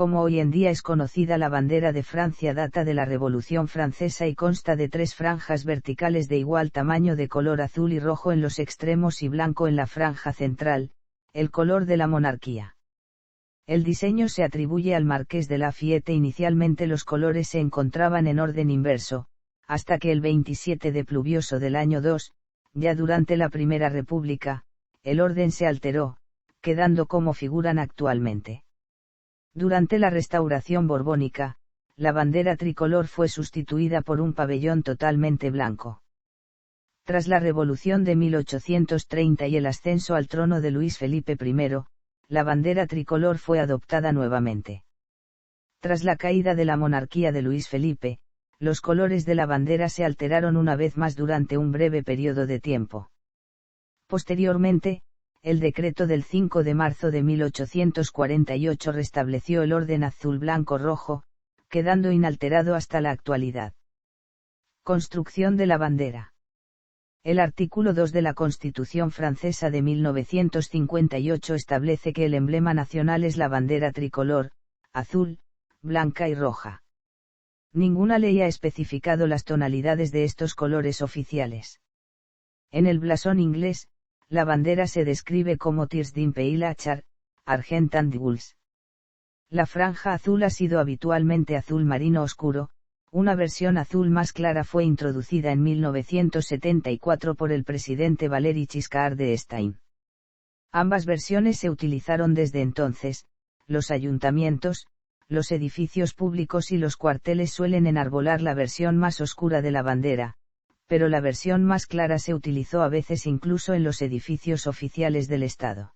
Como hoy en día es conocida, la bandera de Francia data de la Revolución Francesa y consta de 3 franjas verticales de igual tamaño de color azul y rojo en los extremos y blanco en la franja central, el color de la monarquía. El diseño se atribuye al Marqués de Lafayette. Inicialmente los colores se encontraban en orden inverso, hasta que el 27 de pluvioso del año 2, ya durante la Primera República, el orden se alteró, quedando como figuran actualmente. Durante la restauración borbónica, la bandera tricolor fue sustituida por un pabellón totalmente blanco. Tras la Revolución de 1830 y el ascenso al trono de Luis Felipe I, la bandera tricolor fue adoptada nuevamente. Tras la caída de la monarquía de Luis Felipe, los colores de la bandera se alteraron una vez más durante un breve periodo de tiempo. Posteriormente, el decreto del 5 de marzo de 1848 restableció el orden azul-blanco-rojo, quedando inalterado hasta la actualidad. Construcción de la bandera. El artículo 2 de la Constitución francesa de 1958 establece que el emblema nacional es la bandera tricolor, azul, blanca y roja. Ninguna ley ha especificado las tonalidades de estos colores oficiales. En el blasón inglés, la bandera se describe como Tirs d'un pays lachar, argent and gules. La franja azul ha sido habitualmente azul marino oscuro. Una versión azul más clara fue introducida en 1974 por el presidente Valéry Giscard d'Estaing. Ambas versiones se utilizaron desde entonces. Los ayuntamientos, los edificios públicos y los cuarteles suelen enarbolar la versión más oscura de la bandera, pero la versión más clara se utilizó a veces incluso en los edificios oficiales del Estado.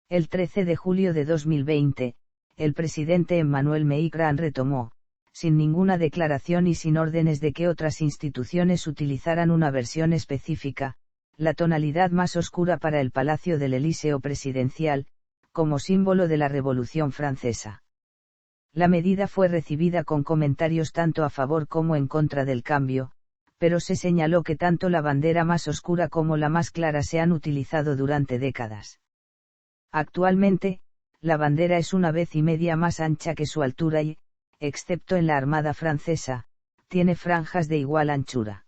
El 13 de julio de 2020, el presidente Emmanuel Macron retomó, sin ninguna declaración y sin órdenes de que otras instituciones utilizaran una versión específica, la tonalidad más oscura para el Palacio del Elíseo presidencial, como símbolo de la Revolución Francesa. La medida fue recibida con comentarios tanto a favor como en contra del cambio, pero se señaló que tanto la bandera más oscura como la más clara se han utilizado durante décadas. Actualmente, la bandera es 1,5 veces más ancha que su altura y, excepto en la Armada Francesa, tiene franjas de igual anchura.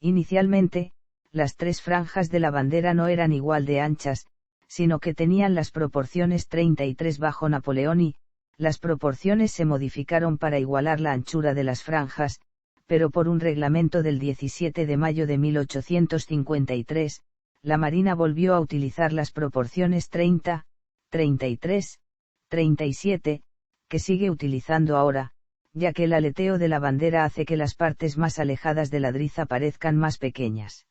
Inicialmente, las 3 franjas de la bandera no eran igual de anchas, sino que tenían las proporciones 33 bajo Napoleón y, las proporciones se modificaron para igualar la anchura de las franjas, pero por un reglamento del 17 de mayo de 1853, la Marina volvió a utilizar las proporciones 30, 33, 37, que sigue utilizando ahora, ya que el aleteo de la bandera hace que las partes más alejadas de la driza parezcan más pequeñas.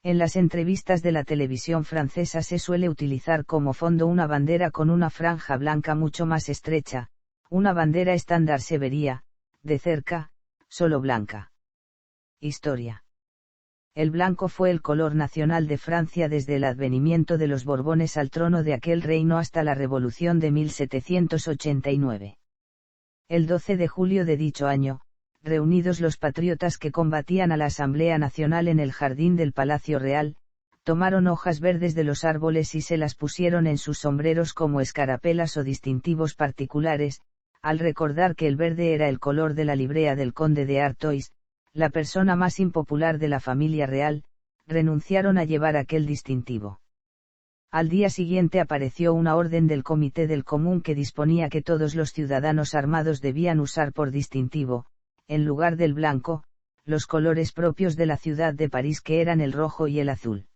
En las entrevistas de la televisión francesa se suele utilizar como fondo una bandera con una franja blanca mucho más estrecha. Una bandera estándar se vería, de cerca, solo blanca. Historia. El blanco fue el color nacional de Francia desde el advenimiento de los Borbones al trono de aquel reino hasta la Revolución de 1789. El 12 de julio de dicho año, reunidos los patriotas que combatían a la Asamblea Nacional en el jardín del Palacio Real, tomaron hojas verdes de los árboles y se las pusieron en sus sombreros como escarapelas o distintivos particulares, al recordar que el verde era el color de la librea del conde de Artois, la persona más impopular de la familia real, renunciaron a llevar aquel distintivo. Al día siguiente apareció una orden del Comité del Común que disponía que todos los ciudadanos armados debían usar por distintivo, en lugar del blanco, los colores propios de la ciudad de París, que eran el rojo y el azul.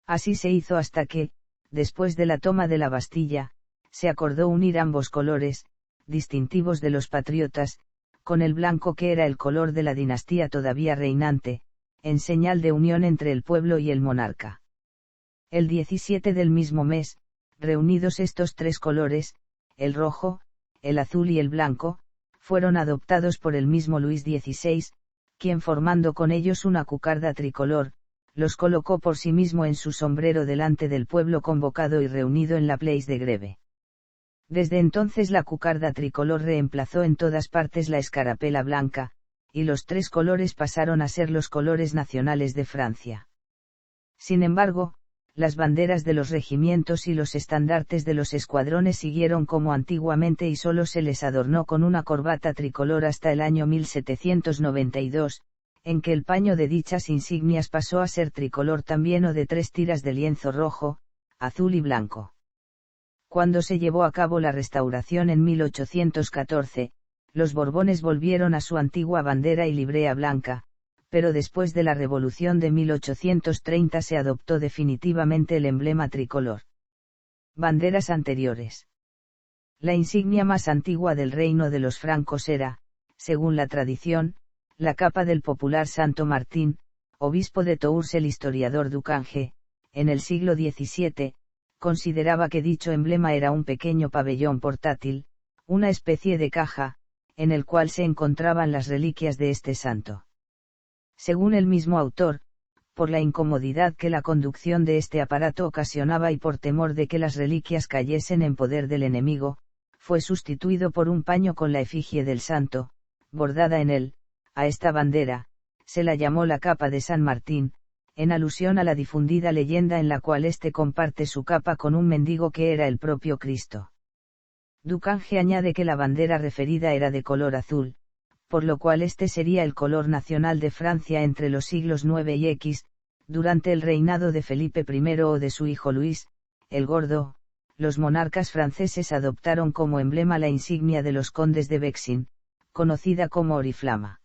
Así se hizo hasta que, después de la toma de la Bastilla, se acordó unir ambos colores, distintivos de los patriotas, con el blanco que era el color de la dinastía todavía reinante, en señal de unión entre el pueblo y el monarca. El 17 del mismo mes, reunidos estos 3 colores, el rojo, el azul y el blanco, fueron adoptados por el mismo Luis XVI, quien formando con ellos una cucarda tricolor, los colocó por sí mismo en su sombrero delante del pueblo convocado y reunido en la Place de Grève. Desde entonces la cucarda tricolor reemplazó en todas partes la escarapela blanca, y los 3 colores pasaron a ser los colores nacionales de Francia. Sin embargo, las banderas de los regimientos y los estandartes de los escuadrones siguieron como antiguamente y solo se les adornó con una corbata tricolor hasta el año 1792, en que el paño de dichas insignias pasó a ser tricolor también o de 3 tiras de lienzo rojo, azul y blanco. Cuando se llevó a cabo la restauración en 1814, los Borbones volvieron a su antigua bandera y librea blanca, pero después de la Revolución de 1830 se adoptó definitivamente el emblema tricolor. Banderas anteriores. La insignia más antigua del reino de los francos era, según la tradición, la capa del popular Santo Martín, obispo de Tours. El historiador Ducange, en el siglo XVII, consideraba que dicho emblema era un pequeño pabellón portátil, una especie de caja, en el cual se encontraban las reliquias de este santo. Según el mismo autor, por la incomodidad que la conducción de este aparato ocasionaba y por temor de que las reliquias cayesen en poder del enemigo, fue sustituido por un paño con la efigie del santo, bordada en él. A esta bandera, se la llamó la capa de San Martín, en alusión a la difundida leyenda en la cual éste comparte su capa con un mendigo que era el propio Cristo. Ducange añade que la bandera referida era de color azul, por lo cual este sería el color nacional de Francia entre los siglos IX y X, durante el reinado de Felipe I o de su hijo Luis, el Gordo. Los monarcas franceses adoptaron como emblema la insignia de los condes de Vexin, conocida como oriflama.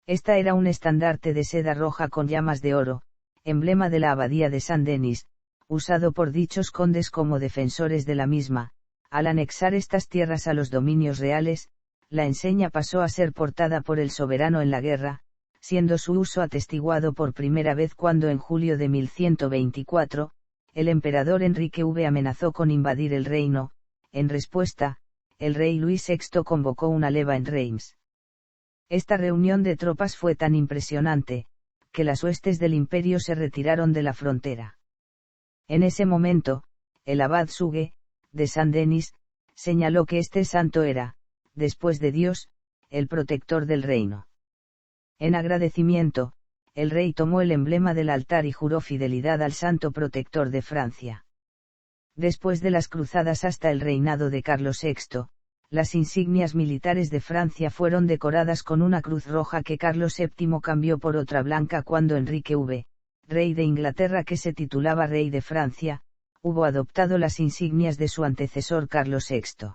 Esta era un estandarte de seda roja con llamas de oro, emblema de la abadía de Saint-Denis, usado por dichos condes como defensores de la misma. Al anexar estas tierras a los dominios reales, la enseña pasó a ser portada por el soberano en la guerra, siendo su uso atestiguado por primera vez cuando en julio de 1124, el emperador Enrique V amenazó con invadir el reino. En respuesta, el rey Luis VI convocó una leva en Reims. Esta reunión de tropas fue tan impresionante, que las huestes del imperio se retiraron de la frontera. En ese momento, el abad Suge, de Saint-Denis, señaló que este santo era, después de Dios, el protector del reino. En agradecimiento, el rey tomó el emblema del altar y juró fidelidad al santo protector de Francia. Después de las cruzadas hasta el reinado de Carlos VI, las insignias militares de Francia fueron decoradas con una cruz roja que Carlos VII cambió por otra blanca cuando Enrique V, rey de Inglaterra que se titulaba rey de Francia, hubo adoptado las insignias de su antecesor Carlos VI.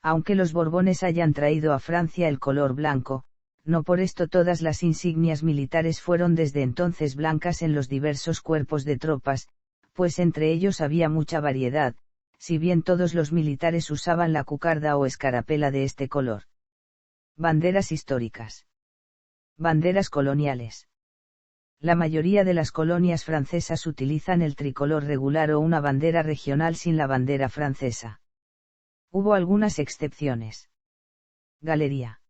Aunque los Borbones hayan traído a Francia el color blanco, no por esto todas las insignias militares fueron desde entonces blancas en los diversos cuerpos de tropas, pues entre ellos había mucha variedad, si bien todos los militares usaban la cucarda o escarapela de este color. Banderas históricas. Banderas coloniales. La mayoría de las colonias francesas utilizan el tricolor regular o una bandera regional sin la bandera francesa. Hubo algunas excepciones. Galería.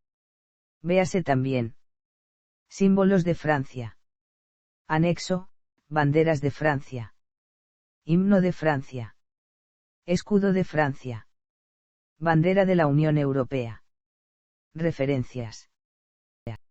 Véase también. Símbolos de Francia. Anexo, banderas de Francia. Himno de Francia. Escudo de Francia. Bandera de la Unión Europea. Referencias.